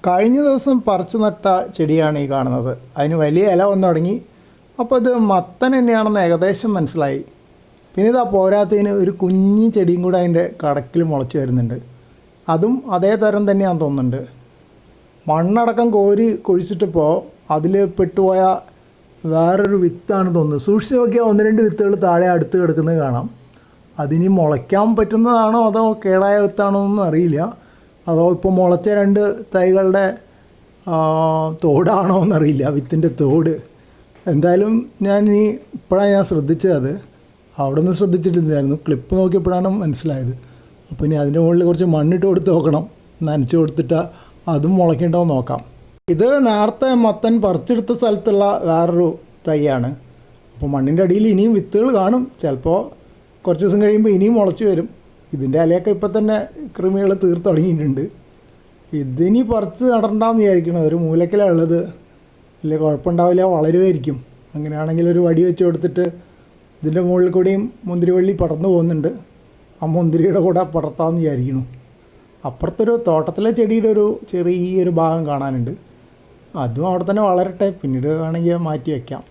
കഴിഞ്ഞ ദിവസം പറിച്ചു നട്ട ചെടിയാണ് ഈ കാണുന്നത്. അതിന് വലിയ ഇല വന്നു തുടങ്ങി. അപ്പോൾ ഇത് മത്തൻ തന്നെയാണെന്ന് ഏകദേശം മനസ്സിലായി. പിന്നെ ഇതാ പോരാത്തതിന് ഒരു കുഞ്ഞി ചെടിയും കൂടെ അതിൻ്റെ കടക്കിൽ മുളച്ച് വരുന്നുണ്ട്. അതും അതേ തരം തന്നെയാണെന്ന് തോന്നുന്നുണ്ട്. മണ്ണടക്കം കോരി കുഴിച്ചിട്ടപ്പോൾ അതിൽ പെട്ടുപോയ വേറൊരു വിത്താണ് തോന്നുന്നത്. സൂക്ഷിച്ച് നോക്കിയാൽ ഒന്ന് രണ്ട് വിത്തുകൾ താഴെ അടുത്ത് കിടക്കുന്നത് കാണാം. അതിനി മുളയ്ക്കാൻ പറ്റുന്നതാണോ അതോ കേടായ വിത്താണോ എന്നൊന്നും അറിയില്ല. അതോ ഇപ്പോൾ മുളച്ച രണ്ട് തൈകളുടെ തോടാണോ എന്നറിയില്ല, വിത്തിൻ്റെ തോട്. എന്തായാലും ഇപ്പോഴാണ് ഞാൻ ശ്രദ്ധിച്ചത്. അവിടെ നിന്ന് ശ്രദ്ധിച്ചിട്ടില്ലായിരുന്നു. ക്ലിപ്പ് നോക്കിയപ്പോഴാണ് മനസ്സിലായത്. അപ്പോൾ ഇനി അതിൻ്റെ മുകളിൽ കുറച്ച് മണ്ണിട്ട് കൊടുത്ത് നോക്കണം, നനച്ച് കൊടുത്തിട്ട് അതും മുളയ്ക്കണ്ടോ നോക്കാം. ഇത് നേരത്തെ മത്തൻ പറിച്ചെടുത്ത സ്ഥലത്തുള്ള വേറൊരു തൈയാണ്. അപ്പോൾ മണ്ണിൻ്റെ അടിയിൽ ഇനിയും വിത്തുകൾ കാണും. ചിലപ്പോൾ കുറച്ച് ദിവസം കഴിയുമ്പോൾ ഇനിയും മുളച്ച് വരും. ഇതിൻ്റെ ഇലയൊക്കെ ഇപ്പം തന്നെ കൃമികൾ തീർത്ത് തുടങ്ങിയിട്ടുണ്ട്. ഇതിനി പറിച്ച് നടണ്ടെന്ന് വിചാരിക്കണം. ഒരു മൂലക്കിലാണ് ഉള്ളത്. വലിയ കുഴപ്പമുണ്ടാവില്ല, വളരുമായിരിക്കും. അങ്ങനെയാണെങ്കിൽ ഒരു വടി വെച്ച് കൊടുത്തിട്ട് ഇതിൻ്റെ മുകളിൽ കൂടിയും മുന്തിരിവള്ളി പടർന്നു പോകുന്നുണ്ട്. ആ മുന്തിരിയുടെ കൂടെ പടർത്താമെന്ന് വിചാരിക്കുന്നു. അപ്പുറത്തൊരു തോട്ടത്തിലെ ചെടിയുടെ ഒരു ചെറിയൊരു ഭാഗം കാണാനുണ്ട്. അതും അവിടെ തന്നെ വളരട്ടെ, പിന്നീട് വേണമെങ്കിൽ മാറ്റി വയ്ക്കാം.